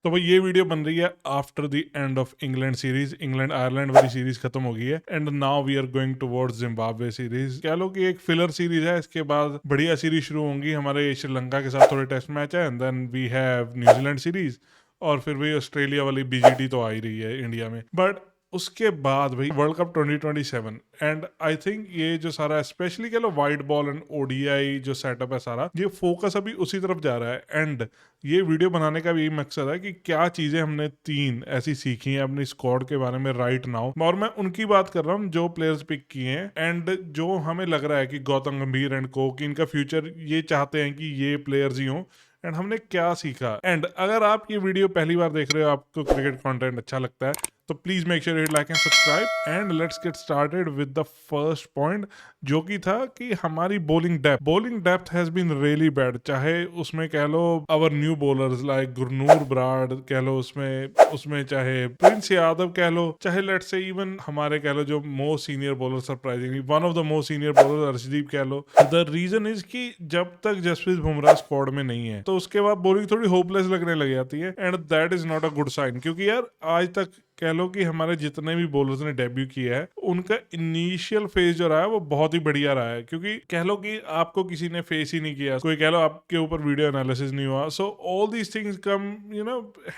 तो भाई ये वीडियो बन रही है after the end of England series. England Ireland वाली सीरीज खत्म हो गई है and now we are going towards Zimbabwe series. कह लो कि एक फिलर सीरीज है, इसके बाद बढ़िया सीरीज शुरू होंगी। हमारे श्रीलंका के साथ थोड़े टेस्ट मैच है and then we have New Zealand series, और फिर भी ऑस्ट्रेलिया वाली बीजीटी तो आ ही रही है इंडिया में। बट उसके बाद भाई world cup 2027 and I think ये जो सारा स्पेशली कह लो वाइट बॉल एंड ओडीआई जो सेटअप है सारा, ये फोकस अभी उसी तरफ जा रहा है। एंड ये वीडियो बनाने का भी यही मकसद है कि क्या चीजें हमने तीन ऐसी सीखी हैं अपनी स्क्वाड के बारे में राइट नाउ, और मैं उनकी बात कर रहा हूँ जो प्लेयर्स पिक किए हैं एंड जो हमें लग रहा है कि गौतम गंभीर एंड को कि इनका फ्यूचर ये चाहते हैं कि ये प्लेयर्स ही हों, एंड हमने क्या सीखा। एंड अगर आप ये वीडियो पहली बार देख रहे हो, आपको क्रिकेट कंटेंट अच्छा लगता है, तो please make sure hit like and subscribe and let's get started with the first point, जो कि था कि हमारी bowling depth has been really bad. चाहे उसमें कह लो our new bowlers like Gurnoor Brar कह लो, उसमें उसमें चाहे प्रिंस यादव कह लो, चाहे लेट्स से इवन हमारे कह लो जो most senior bowler, surprisingly one of the most senior bowler Arshdeep कह लो। द रीजन इज कि जब तक जसप्रीत बुमराह स्क्वाड में नहीं है तो उसके बाद बॉलिंग थोड़ी होपलेस लगने लग जाती है and that is not a good sign. क्योंकि यार आज तक कह लो कि हमारे जितने भी बॉलर्स ने डेब्यू किया है उनका इनिशियल फेज जो रहा है वो बहुत ही बढ़िया रहा है। क्योंकि कह लो कि आपको किसी ने फेस ही नहीं किया, कोई कह लो आपके ऊपर वीडियो एनालिसिस नहीं हुआ, so all these things come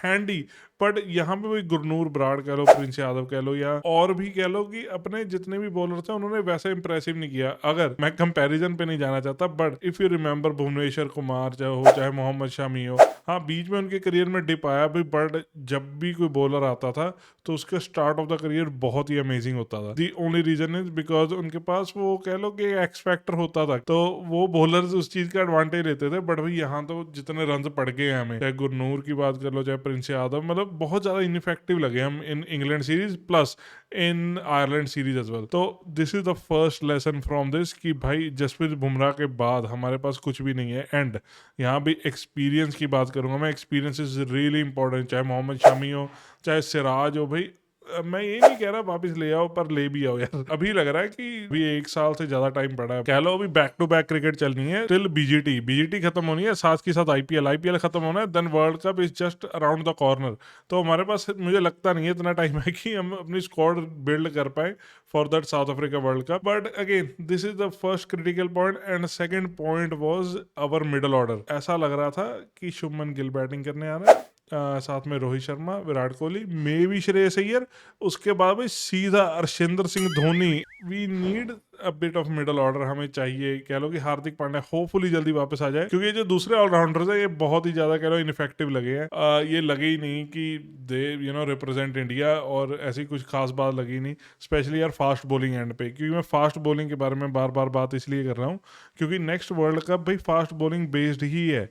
handy. But यहाँ पे वही गुरनूर ब्राड कह लो, प्रिंस यादव कह लो, या और भी कह लो कि अपने जितने भी बॉलर थे उन्होंने वैसा इंप्रेसिव नहीं किया। अगर मैं कंपैरिजन पे नहीं जाना चाहता, but if you remember Bhuvneshwar Kumar चाहे मोहम्मद शमी हो, हाँ बीच में उनके करियर में डिप आया भी, बट जब भी कोई बॉलर आता था तो उसका स्टार्ट ऑफ द करियर बहुत ही अमेजिंग होता था। The only reason is because उनके पास वो कह लो कि एक्स फैक्टर होता था, तो वो बॉलर्स उस चीज का एडवांटेज लेते थे। बट भाई यहाँ तो जितने रन पड़ गए हैं हमें, चाहे गुरनूर की बात कर लो चाहे प्रिंस यादव, मतलब बहुत ज्यादा इनफेक्टिव लगे हम in England series plus in Ireland series as well. तो this is the first lesson from this कि भाई जसप्रीत बुमराह के बाद हमारे पास कुछ भी नहीं है। एंड यहाँ भी एक्सपीरियंस की बात करूंगा मैं, एक्सपीरियंस इज रियली इंपॉर्टेंट। चाहे मोहम्मद शमी हो चाहे सिराज हो भाई, मैं ये नहीं कह रहा वापस ले आओ, पर ले भी आओ यार। अभी लग रहा है कि अभी एक साल से ज्यादा टाइम पड़ा है, कह लो अभी बैक टू बैक क्रिकेट चलनी है टिल बीजीटी खत्म होनी है, साथ के साथ आईपीएल खत्म होना है, then world cup is just around the corner. तो हमारे पास मुझे लगता नहीं है इतना टाइम है कि हम अपनी स्क्वाड बिल्ड कर पाए for that South Africa world cup. But again this is the first critical point and second point was our middle order. ऐसा लग रहा था कि शुभमन गिल बैटिंग करने आ रहा है, साथ में रोहित शर्मा, विराट कोहली, मे भी श्रेयस अय्यर, उसके बाद भाई सीधा Arshendra Singh Dhoni. We need a bit of middle order, हमें चाहिए। कह लो कि हार्दिक पांड्या होपफुली जल्दी वापस आ जाए, क्योंकि ये जो दूसरे ऑलराउंडर्स है ये बहुत ही ज्यादा कह लो इनफेक्टिव लगे हैं। ये लगे ही नहीं कि दे रिप्रेजेंट इंडिया, और ऐसी कुछ खास बात लगी नहीं, स्पेशली यार फास्ट बॉलिंग एंड पे। क्योंकि मैं फास्ट बॉलिंग के बारे में बार बार बात इसलिए कर रहा हूँ क्योंकि नेक्स्ट वर्ल्ड कप भाई फास्ट बॉलिंग बेस्ड ही है,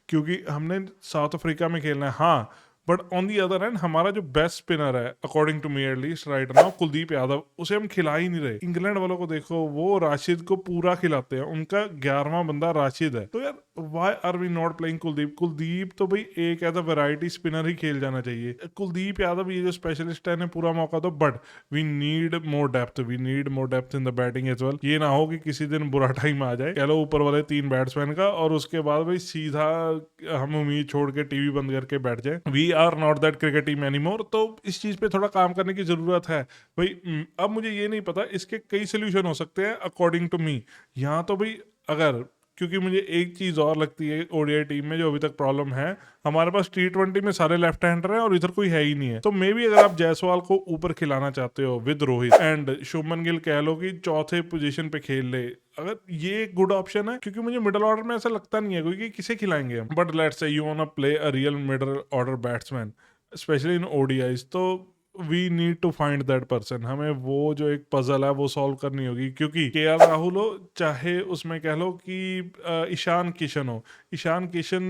क्योंकि हमने साउथ अफ्रीका में खेलना है। हाँ, but on the other hand हमारा जो बेस्ट स्पिनर है according to me at least right now, Kuldeep Yadav, उसे हम खिला ही नहीं रहे। इंग्लैंड वालों को देखो, वो राशिद को पूरा खिलाते हैं, उनका 11वां बंदा राशिद है। तो यार why are we not playing Kuldeep तो भाई एक एज अ वैरायटी स्पिनर ही खेल जाना चाहिए। कुलदीप यादव ये जो स्पेशलिस्ट है, इन्हें पूरा मौका दो, but we need more depth in the batting as well. ये ना हो कि किसी दिन बुरा टाइम आ जाए, कह लो ऊपर वाले 3 बैट्समैन का, और उसके बाद भाई सीधा हम उम्मीद छोड़ के टीवी बंद करके बैठ जाए। We are not that cricket team any more. तो इस चीज पे थोड़ा काम करने की जरूरत है भाई। अब मुझे ये नहीं पता, इसके कई सोल्यूशन हो सकते हैं अकॉर्डिंग टू मी। यहाँ तो भाई अगर, क्योंकि मुझे एक चीज और लगती है ओडीआई टीम में जो अभी तक प्रॉब्लम है, हमारे पास टी20 में सारे लेफ्ट हैंडर हैं और इधर कोई है ही नहीं है। तो मे बी अगर आप जायसवाल को ऊपर खिलाना चाहते हो विद रोहित एंड शुभमन गिल कह लो कि चौथे पोजीशन पे खेल ले, अगर ये एक गुड ऑप्शन है। क्योंकि मुझे मिडल ऑर्डर में ऐसा लगता नहीं है कोई कि किसे खिलाएंगे हम। But let's say you want play a real middle order batsman specially in ODIs, तो we need to find that person. हमें वो जो एक पजल है वो सॉल्व करनी होगी। क्योंकि केएल राहुल हो चाहे उसमें कह लो कि ईशान किशन हो, ईशान किशन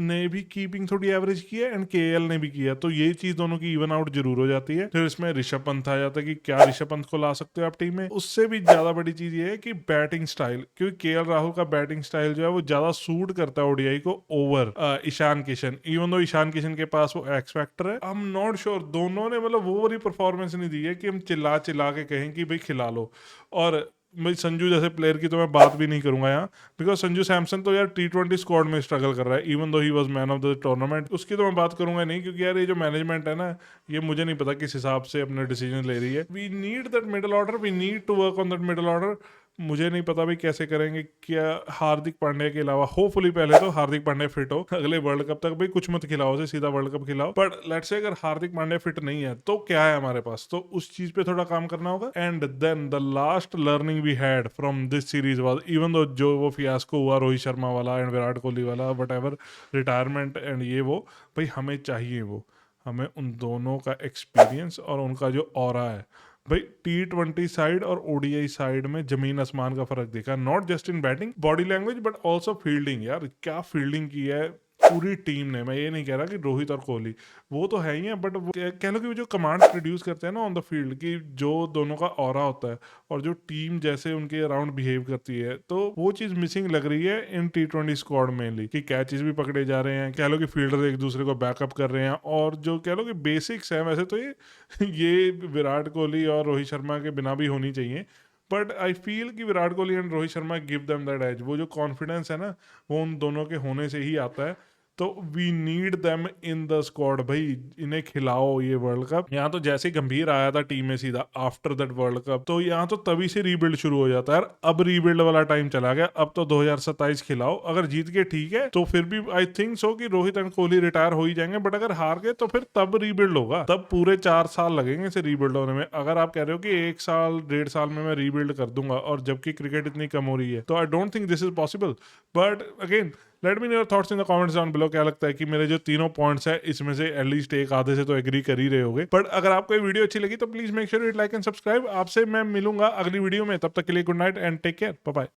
ने भी कीपिंग थोड़ी एवरेज की है एंड केएल ने भी किया, तो ये चीज दोनों की इवन आउट जरूर हो जाती है। फिर इसमें ऋषभ पंत आ जाता है कि क्या ऋषभ पंत को ला सकते हो आप टीम में। उससे भी ज्यादा बड़ी चीज ये है कि बैटिंग स्टाइल, क्योंकि केएल राहुल का बैटिंग स्टाइल जो है वो ज्यादा सूट करता है ओडीआई को over Ishan Kishan. Even though Ishan Kishan के पास वो एक्स फैक्टर है, आई एम नॉट श्योर दोनों ने मतलब वो वाली परफॉर्मेंस नहीं दी है कि हम चिल्ला चिल्ला के कहें कि भाई खिला लो। और मैं संजू जैसे प्लेयर की तो मैं बात भी नहीं करूंगा यहाँ, बिकॉज संजू सैमसन तो यार T20 स्क्वाड में स्ट्रगल कर रहा है, even though he was man of the tournament. उसकी तो मैं बात करूंगा नहीं, क्योंकि यार ये जो मैनेजमेंट है ना, ये मुझे नहीं पता किस हिसाब से अपने डिसीजन ले रही है। We need that middle order, we need to work on that middle order. मुझे नहीं पता भाई कैसे करेंगे, क्या हार्दिक पांड्या के अलावा, होपफुली पहले तो हार्दिक पांड्या फिट हो अगले वर्ल्ड कप तक, भाई कुछ मत खिलाओ से, सीधा वर्ल्ड कप खिलाओ। बट लेट्स से अगर हार्दिक पांड्या फिट नहीं है तो क्या है हमारे पास, तो उस चीज पे थोड़ा काम करना होगा। And then the last learning we had from this series was, even though जो वो फियास्को हुआ रोहित शर्मा वाला एंड विराट कोहली वाला, वट एवर रिटायरमेंट एंड ये वो, भाई हमें चाहिए वो, हमें उन दोनों का एक्सपीरियंस और उनका जो ऑरा है। भाई T20 साइड और ODI साइड में जमीन आसमान का फर्क देखा, not just in batting body language but also fielding. यार क्या फील्डिंग की है पूरी टीम ने। मैं ये नहीं कह रहा कि रोहित और कोहली, वो तो है ही है, बट वो कह लो कि वो जो कमांड प्रोड्यूस करते हैं ना ऑन द फील्ड की, जो दोनों का ऑरा होता है और जो टीम जैसे उनके अराउंड बिहेव करती है, तो वो चीज़ मिसिंग लग रही है इन T20 स्क्वाड मेनली, कि कैचेस भी पकड़े जा रहे हैं, कह लो कि फील्डर एक दूसरे को बैकअप कर रहे हैं, और जो कह लो कि बेसिक्स हैं वैसे तो ये विराट कोहली और रोहित शर्मा के बिना भी होनी चाहिए। बट आई फील कि Virat Kohli and Rohit Sharma give them that edge, वो जो कॉन्फिडेंस है ना, वो उन दोनों के होने से ही आता है। तो we need them in the squad, भाई इन्हें खिलाओ ये वर्ल्ड कप। यहाँ तो जैसे गंभीर आया था टीम में सीधा आफ्टर दैट वर्ल्ड कप, तो यहाँ तो तभी से रीबिल्ड शुरू हो जाता है। अब रीबिल्ड वाला टाइम चला गया, अब तो 2027 खिलाओ। अगर जीत के ठीक है तो फिर भी आई थिंक सो कि रोहित एंड कोहली रिटायर हो ही जाएंगे, बट अगर हार गए तो फिर तब रीबिल्ड होगा, तब पूरे 4 साल लगेंगे इसे रीबिल्ड होने में। अगर आप कह रहे हो कि 1 साल 1.5 साल में मैं रीबिल्ड कर दूंगा, और जबकि क्रिकेट इतनी कम हो रही है, तो I don't think this is possible. But again let me know your thoughts in the comments down below. क्या लगता है कि मेरे जो तीनों पॉइंट्स है इसमें से एटलीस्ट एक आधे से तो एग्री कर ही रहे होगे। बट अगर आपको ये वीडियो अच्छी लगी तो please make sure you like and subscribe. आपसे मैं मिलूंगा अगली वीडियो में, तब तक के लिए good night and take care, bye bye.